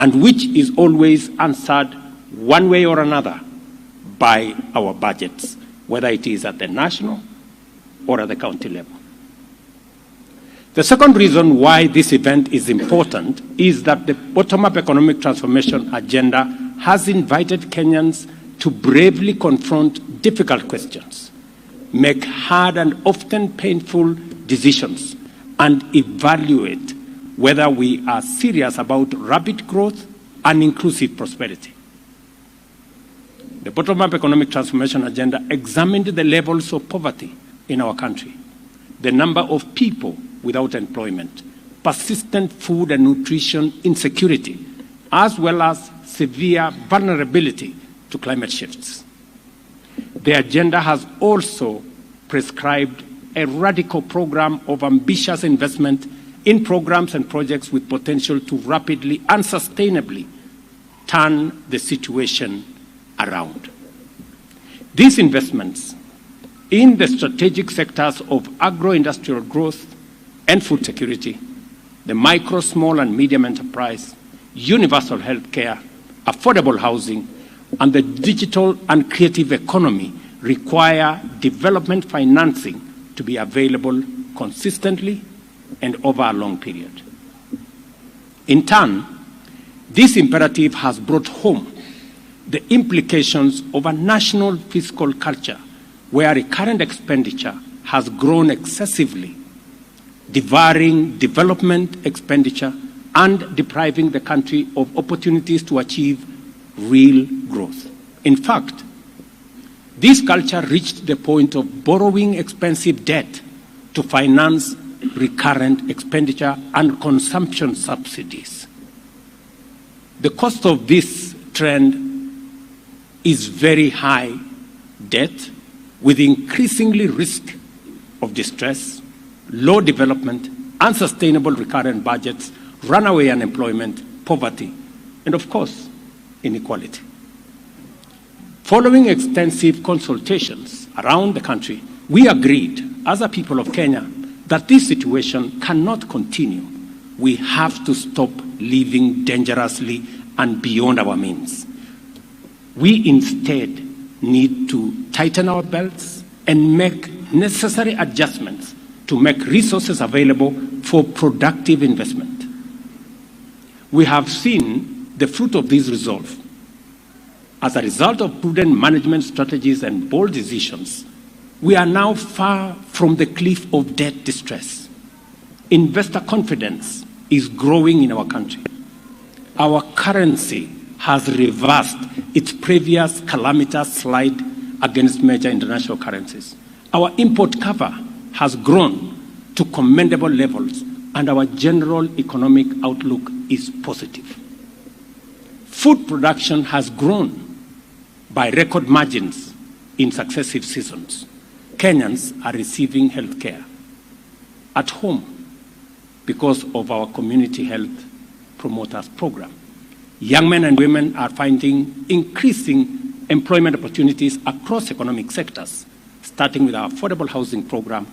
and which is always answered one way or another by our budgets, whether it is at the national or at the county level. The second reason why this event is important is that the bottom-up economic transformation agenda has invited Kenyans to bravely confront difficult questions, make hard and often painful decisions, and evaluate whether we are serious about rapid growth and inclusive prosperity. The bottom-up economic transformation agenda examined the levels of poverty in our country, the number of people without employment, persistent food and nutrition insecurity, as well as severe vulnerability to climate shifts. The agenda has also prescribed a radical program of ambitious investment in programs and projects with potential to rapidly and sustainably turn the situation around. These investments in the strategic sectors of agro-industrial growth and food security, the micro, small and medium enterprise, universal health care, affordable housing, and the digital and creative economy require development financing to be available consistently and over a long period. In turn, this imperative has brought home the implications of a national fiscal culture where recurrent expenditure has grown excessively, devouring development expenditure and depriving the country of opportunities to achieve real growth. In fact, this culture reached the point of borrowing expensive debt to finance recurrent expenditure and consumption subsidies. The cost of this trend is very high debt with increasingly risk of distress, low development, unsustainable recurrent budgets, runaway unemployment, poverty, and of course, inequality. Following extensive consultations around the country, we agreed as a people of Kenya that this situation cannot continue. We have to stop living dangerously and beyond our means. We instead need to tighten our belts and make necessary adjustments to make resources available for productive investment. We have seen the fruit of this resolve. As a result of prudent management strategies and bold decisions, we are now far from the cliff of debt distress. Investor confidence is growing in our country. Our currency has reversed its previous calamitous slide against major international currencies. Our import cover has grown to commendable levels, and our general economic outlook is positive. Food production has grown by record margins in successive seasons. Kenyans are receiving health care at home because of our community health promoters program. Young men and women are finding increasing employment opportunities across economic sectors, starting with our affordable housing program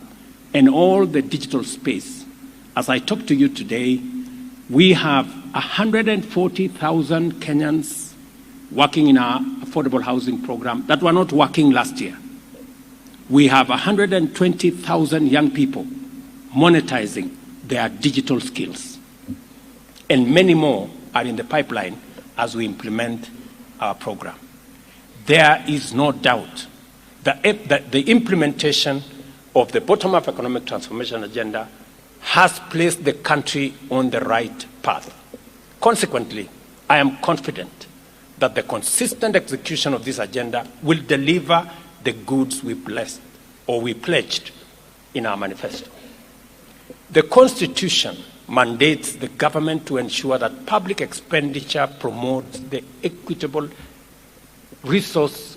and all the digital space. As I talk to you today, we have 140,000 Kenyans working in our affordable housing program that were not working last year. We have 120,000 young people monetizing their digital skills. And many more are in the pipeline as we implement our program. There is no doubt that the implementation of the bottom-up economic transformation agenda has placed the country on the right path. Consequently, I am confident that the consistent execution of this agenda will deliver the goods we pledged in our manifesto. The Constitution mandates the government to ensure that public expenditure promotes the equitable resource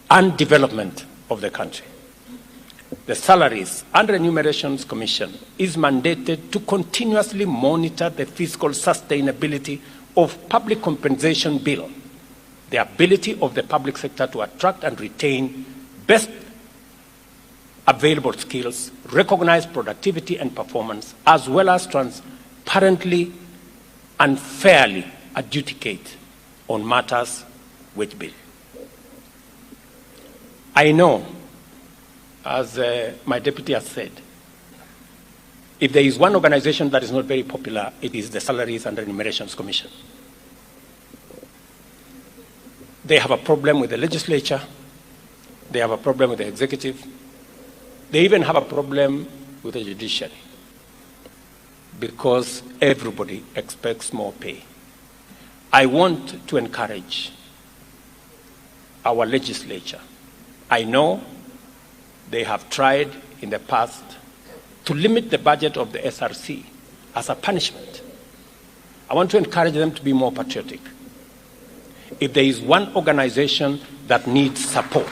and development of the country. The Salaries and Remunerations Commission is mandated to continuously monitor the fiscal sustainability of public compensation bill, the ability of the public sector to attract and retain best available skills, recognize productivity and performance, as well as transparently and fairly adjudicate on matters which bill. I know, as my deputy has said, if there is one organization that is not very popular, it is the Salaries and Remunerations Commission. They have a problem with the legislature. They have a problem with the executive. They even have a problem with the judiciary because everybody expects more pay. I want to encourage our legislature. I know they have tried in the past to limit the budget of the SRC as a punishment. I want to encourage them to be more patriotic. If there is one organization that needs support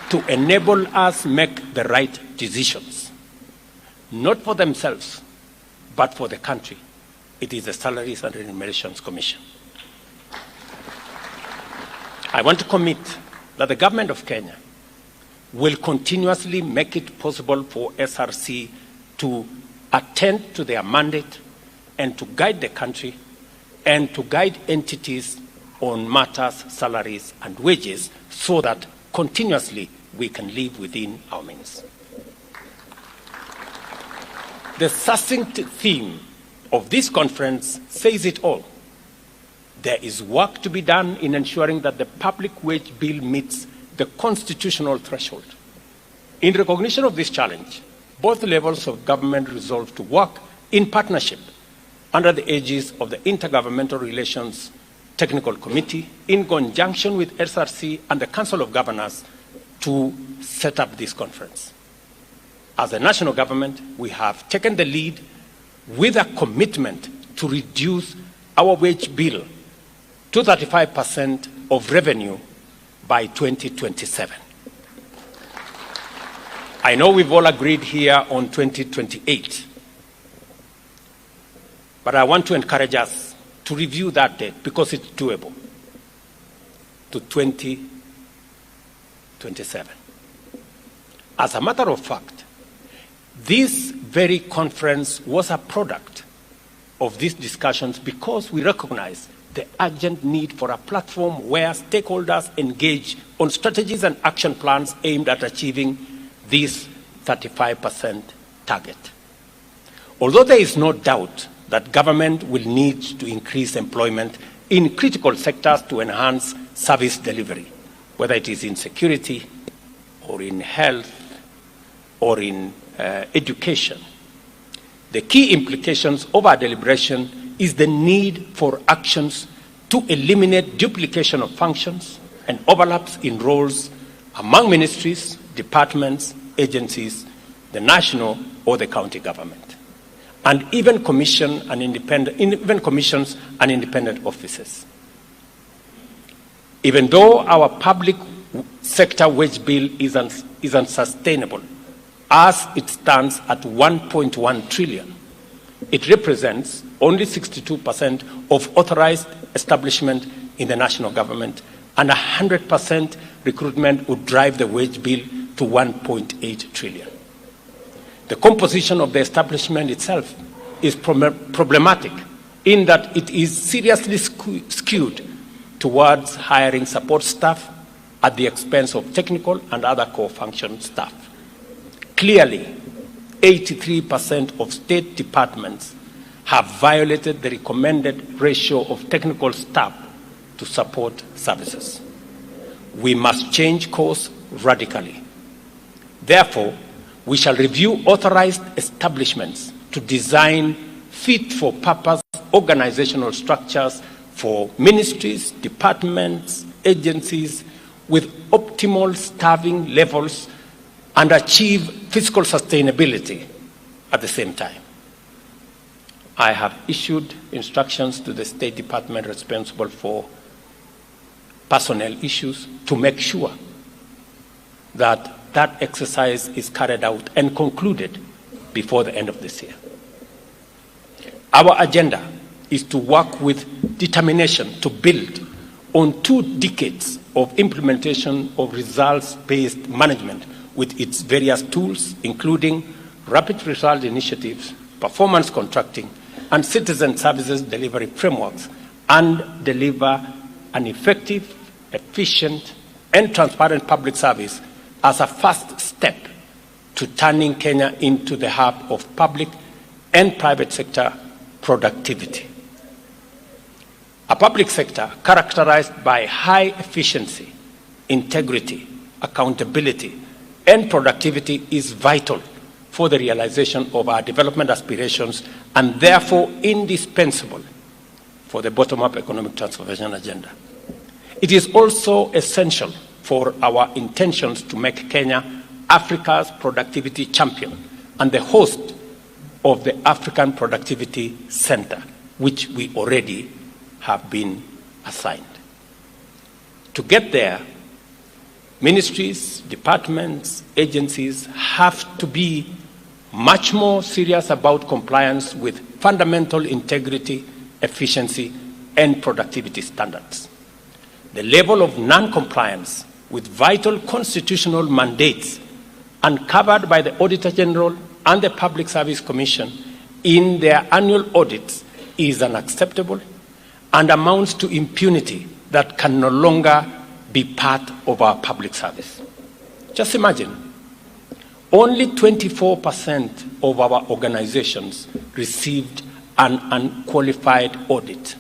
to enable us make the right decisions, not for themselves, but for the country, it is the Salaries and Remunerations Commission. I want to commit that the government of Kenya will continuously make it possible for SRC to attend to their mandate and to guide the country and to guide entities on matters, salaries, and wages so that continuously we can live within our means. The succinct theme of this conference says it all. There is work to be done in ensuring that the public wage bill meets the constitutional threshold. In recognition of this challenge, both levels of government resolved to work in partnership under the aegis of the Intergovernmental Relations Technical Committee in conjunction with SRC and the Council of Governors to set up this conference. As a national government, we have taken the lead with a commitment to reduce our wage bill to 35% of revenue by 2027. I know we've all agreed here on 2028, but I want to encourage us to review that date because it's doable to 2027. As a matter of fact, this very conference was a product of these discussions because we recognize the urgent need for a platform where stakeholders engage on strategies and action plans aimed at achieving this 35% target. Although there is no doubt that government will need to increase employment in critical sectors to enhance service delivery, whether it is in security or in health or in education, the key implications of our deliberation is the need for actions to eliminate duplication of functions and overlaps in roles among ministries, departments, agencies, the national or the county government, and even commissions and independent offices. Even though our public sector wage bill is unsustainable, as it stands at 1.1 trillion, it represents only 62% of authorized establishment in the national government, and 100% recruitment would drive the wage bill to 1.8 trillion. The composition of the establishment itself is problematic in that it is seriously skewed towards hiring support staff at the expense of technical and other core function staff. Clearly, 83% of state departments have violated the recommended ratio of technical staff to support services. We must change course radically. Therefore, we shall review authorized establishments to design fit-for-purpose organizational structures for ministries, departments, agencies with optimal staffing levels and achieve fiscal sustainability at the same time. I have issued instructions to the State Department responsible for personnel issues to make sure that that exercise is carried out and concluded before the end of this year. Our agenda is to work with determination to build on 2 decades of implementation of results-based management with its various tools, including rapid result initiatives, performance contracting, and citizen services delivery frameworks and deliver an effective, efficient, and transparent public service as a first step to turning Kenya into the hub of public and private sector productivity. A public sector characterized by high efficiency, integrity, accountability, and productivity is vital for the realization of our development aspirations and therefore indispensable for the bottom-up economic transformation agenda. It is also essential for our intentions to make Kenya Africa's productivity champion and the host of the African Productivity Center, which we already have been assigned. To get there, ministries, departments, agencies have to be much more serious about compliance with fundamental integrity, efficiency, and productivity standards. The level of non-compliance with vital constitutional mandates uncovered by the Auditor General and the Public Service Commission in their annual audits is unacceptable and amounts to impunity that can no longer be part of our public service. Just imagine, only 24% of our organizations received an unqualified audit,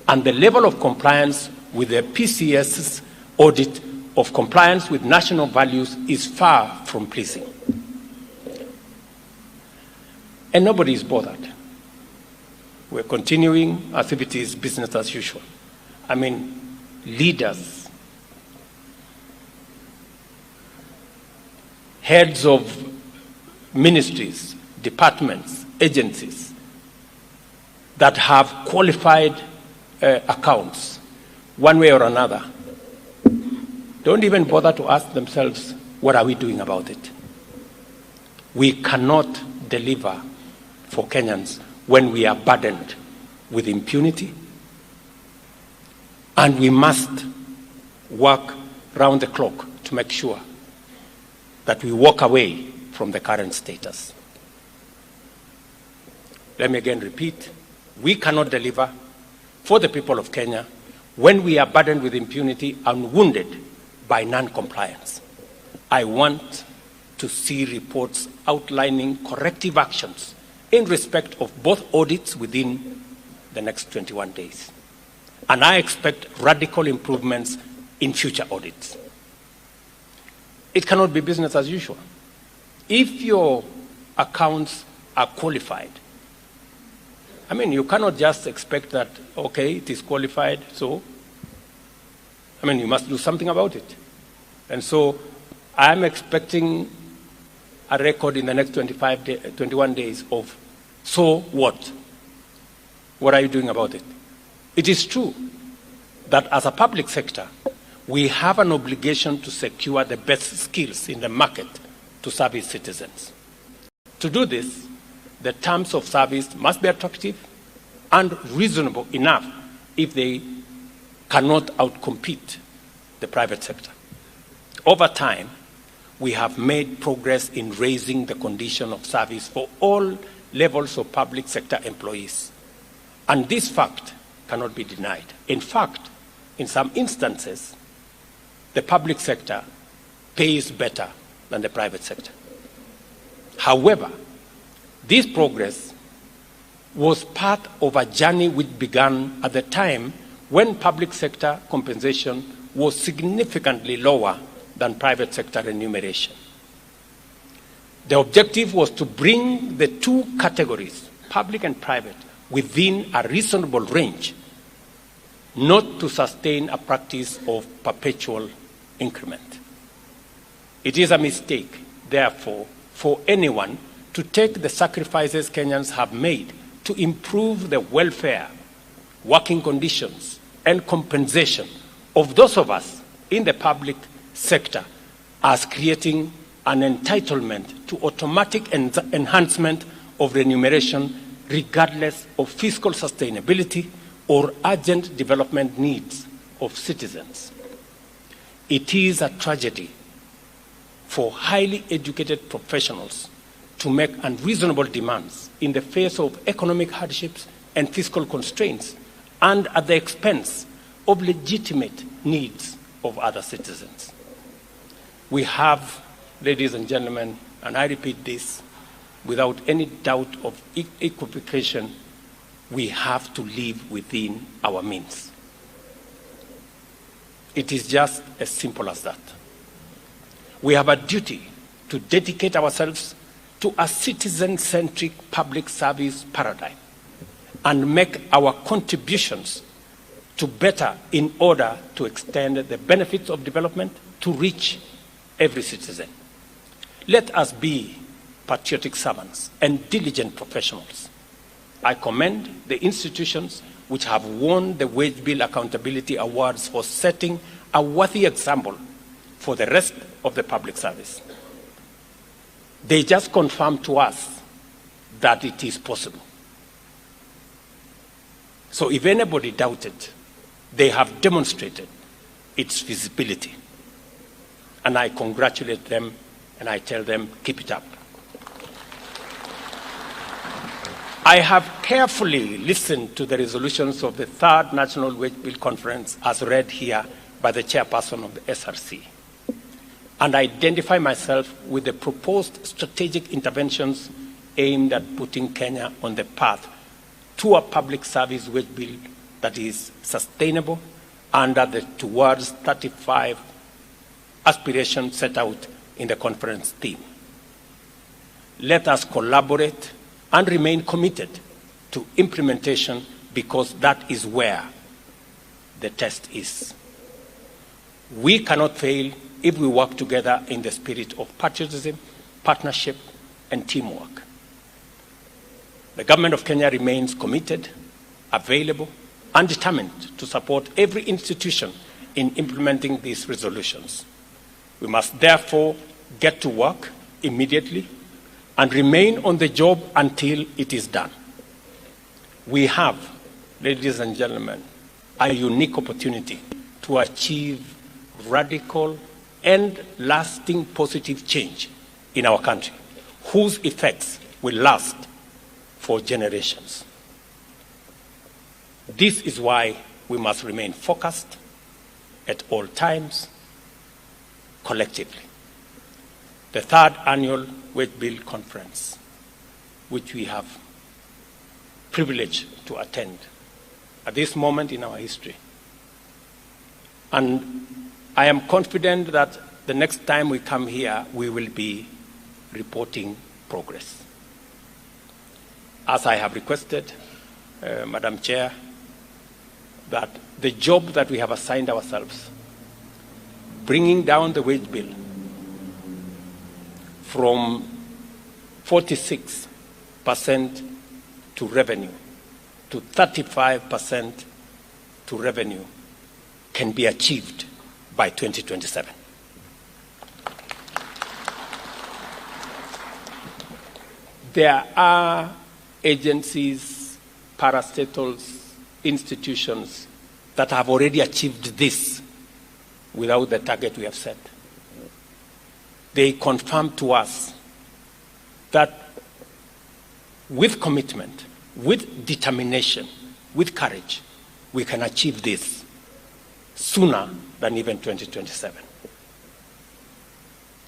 and the level of compliance with the PCS's audit of compliance with national values is far from pleasing. And nobody is bothered. We're continuing as if it is business as usual. I mean, leaders, heads of ministries, departments, agencies that have qualified accounts, one way or another, don't even bother to ask themselves, what are we doing about it? We cannot deliver for Kenyans when we are burdened with impunity, and we must work round the clock to make sure that we walk away from the current status. Let me again repeat, we cannot deliver for the people of Kenya when we are burdened with impunity and wounded by non-compliance. I want to see reports outlining corrective actions in respect of both audits within the next 21 days. And I expect radical improvements in future audits. It cannot be business as usual. If your accounts are qualified, I mean, you cannot just expect that, okay, it is qualified, so, I mean, you must do something about it. And so I'm expecting a record in the next 21 days of, so what? What are you doing about it? It is true that as a public sector, we have an obligation to secure the best skills in the market to serve its citizens. To do this, the terms of service must be attractive and reasonable enough if they cannot outcompete the private sector. Over time, we have made progress in raising the condition of service for all levels of public sector employees. And this fact cannot be denied. In fact, in some instances, the public sector pays better than the private sector. However, this progress was part of a journey which began at the time when public sector compensation was significantly lower than private sector remuneration. The objective was to bring the two categories, public and private, within a reasonable range, not to sustain a practice of perpetual increment. It is a mistake, therefore, for anyone to take the sacrifices Kenyans have made to improve the welfare, working conditions, and compensation of those of us in the public sector as creating an entitlement to automatic enhancement of remuneration regardless of fiscal sustainability or urgent development needs of citizens. It is a tragedy for highly educated professionals to to make unreasonable demands in the face of economic hardships and fiscal constraints, and at the expense of legitimate needs of other citizens. We have, ladies and gentlemen, and I repeat this without any doubt of equivocation, we have to live within our means. It is just as simple as that. We have a duty to dedicate ourselves to a citizen-centric public service paradigm and make our contributions to better in order to extend the benefits of development to reach every citizen. Let us be patriotic servants and diligent professionals. I commend the institutions which have won the Wage Bill Accountability Awards for setting a worthy example for the rest of the public service. They just confirm to us that it is possible. So if anybody doubted, they have demonstrated its feasibility. And I congratulate them and I tell them, keep it up. I have carefully listened to the resolutions of the Third National Wage Bill Conference as read here by the chairperson of the SRC, and identify myself with the proposed strategic interventions aimed at putting Kenya on the path to a public service wage bill that is sustainable under the Towards 35 aspiration set out in the conference theme. Let us collaborate and remain committed to implementation, because that is where the test is. We cannot fail if we work together in the spirit of patriotism, partnership, and teamwork. The government of Kenya remains committed, available, and determined to support every institution in implementing these resolutions. We must therefore get to work immediately and remain on the job until it is done. We have, ladies and gentlemen, a unique opportunity to achieve radical and lasting positive change in our country, whose effects will last for generations. This is why we must remain focused at all times, collectively. The third annual Wage Bill Conference, which we have privileged to attend at this moment in our history. And I am confident that the next time we come here, we will be reporting progress. As I have requested, Madam Chair, that the job that we have assigned ourselves, bringing down the wage bill from 46% to revenue to 35% to revenue, can be achieved by 2027. There are agencies, parastatals, institutions that have already achieved this without the target we have set. They confirm to us that with commitment, with determination, with courage, we can achieve this sooner than even 2027.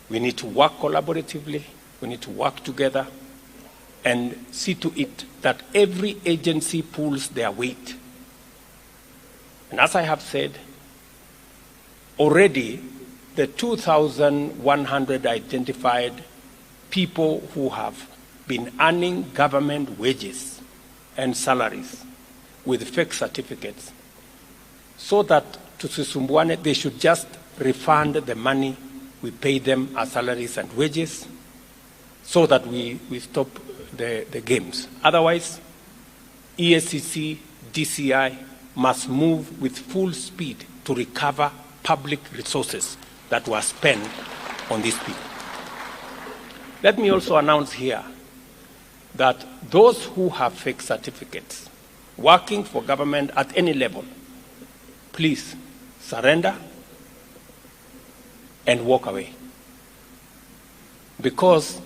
We need to work collaboratively, we need to work together and see to it that every agency pulls their weight. And as I have said, already the 2,100 identified people who have been earning government wages and salaries with fake certificates, so that tusisumbuane, they should just refund the money we pay them as salaries and wages, so that we stop the games. Otherwise, EACC, DCI must move with full speed to recover public resources that were spent on these people. Let me also announce here that those who have fake certificates working for government at any level, please surrender and walk away. Because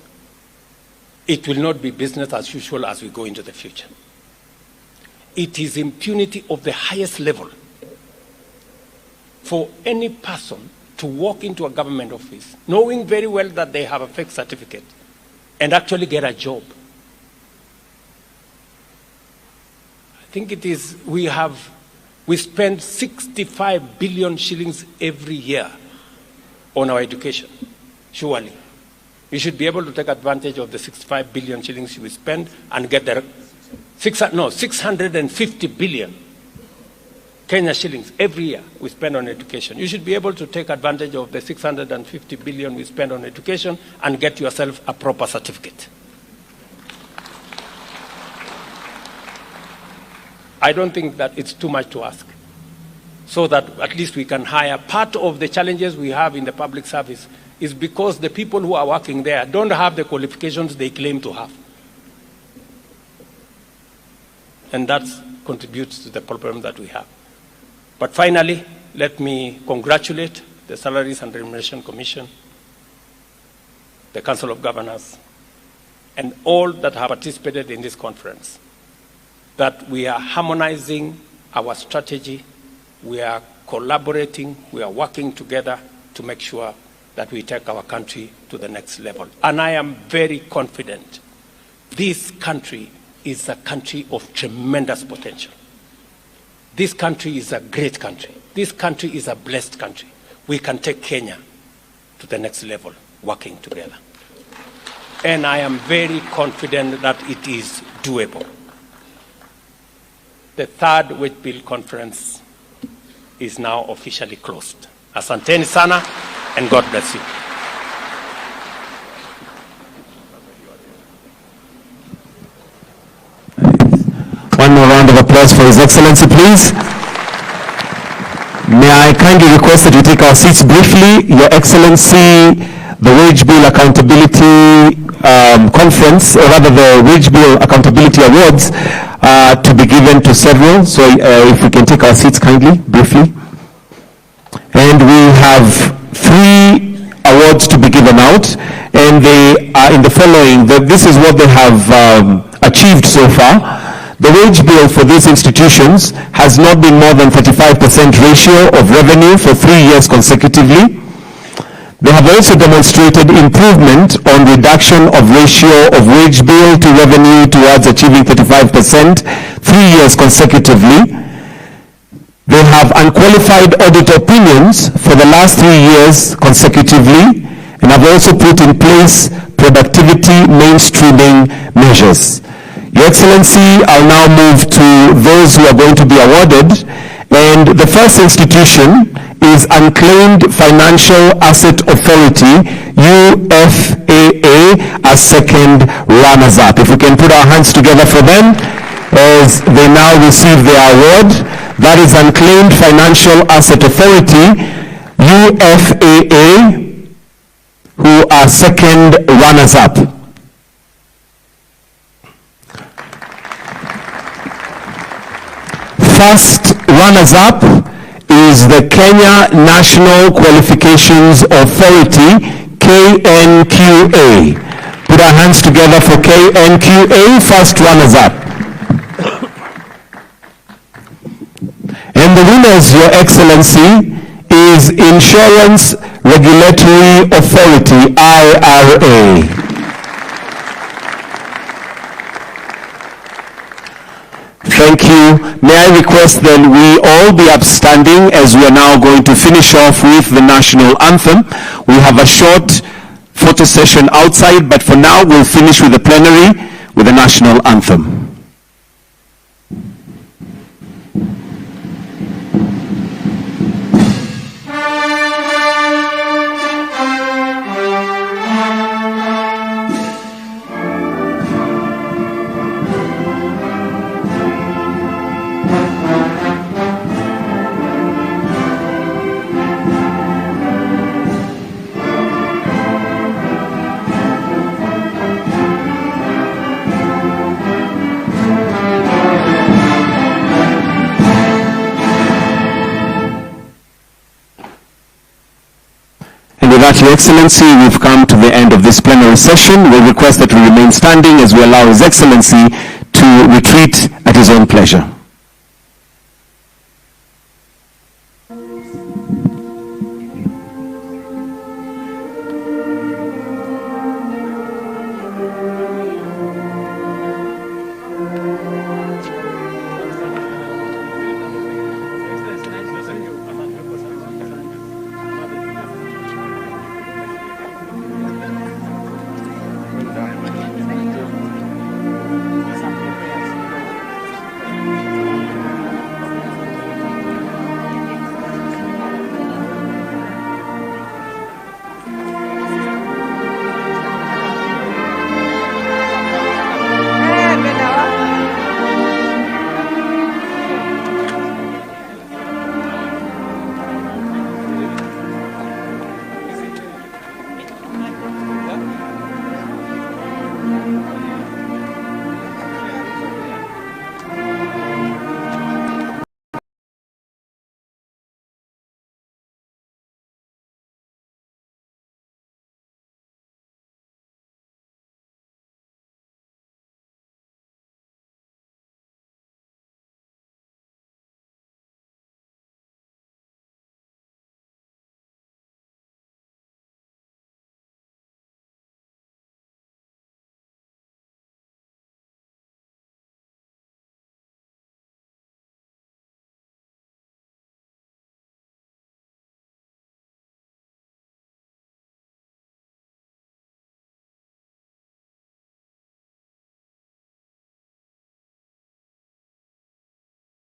it will not be business as usual as we go into the future. It is impunity of the highest level for any person to walk into a government office knowing very well that they have a fake certificate and actually get a job. I think it is, we spend 65 billion shillings every year on our education, surely. We should be able to take advantage of the 65 billion shillings we spend and get the 650 billion Kenya shillings every year we spend on education. You should be able to take advantage of the 650 billion we spend on education and get yourself a proper certificate. I don't think that it's too much to ask, so that at least we can hire. Part of the challenges we have in the public service is because the people who are working there don't have the qualifications they claim to have. And that contributes to the problem that we have. But finally, let me congratulate the Salaries and Remuneration Commission, the Council of Governors, and all that have participated in this conference, that we are harmonizing our strategy, we are collaborating, we are working together to make sure that we take our country to the next level. And I am very confident this country is a country of tremendous potential. This country is a great country. This country is a blessed country. We can take Kenya to the next level, working together. And I am very confident that it is doable. The third Wage Bill conference is now officially closed. Asanteni sana, and God bless you. One more round of applause for His Excellency, please. May I kindly request that we take our seats briefly. Your Excellency, the Wage Bill Accountability Conference, or rather the Wage Bill Accountability Awards, to be given to several. So if we can take our seats kindly, briefly. And we have 3 awards to be given out, and they are in the following. This is what they have achieved so far. The wage bill for these institutions has not been more than 35% ratio of revenue for 3 years consecutively. They have also demonstrated improvement on reduction of ratio of wage bill to revenue towards achieving 35% 3 years consecutively. They have unqualified audit opinions for the last 3 years consecutively, and have also put in place productivity mainstreaming measures. Your Excellency, I'll now move to those who are going to be awarded, and the first institution is Unclaimed Financial Asset Authority, UFAA, as second runners-up. If we can put our hands together for them as they now receive their award. That is Unclaimed Financial Asset Authority, UFAA, who are second runners-up. First runners-up is the Kenya National Qualifications Authority, KNQA. Put our hands together for KNQA, first runners-up. And the winners, Your Excellency, is Insurance Regulatory Authority, IRA. Thank you. May I request that we all be upstanding as we are now going to finish off with the national anthem. We have a short photo session outside, but for now we'll finish with the plenary with the national anthem. Your Excellency, we've come to the end of this plenary session. We request that we remain standing as we allow His Excellency to retreat at his own pleasure.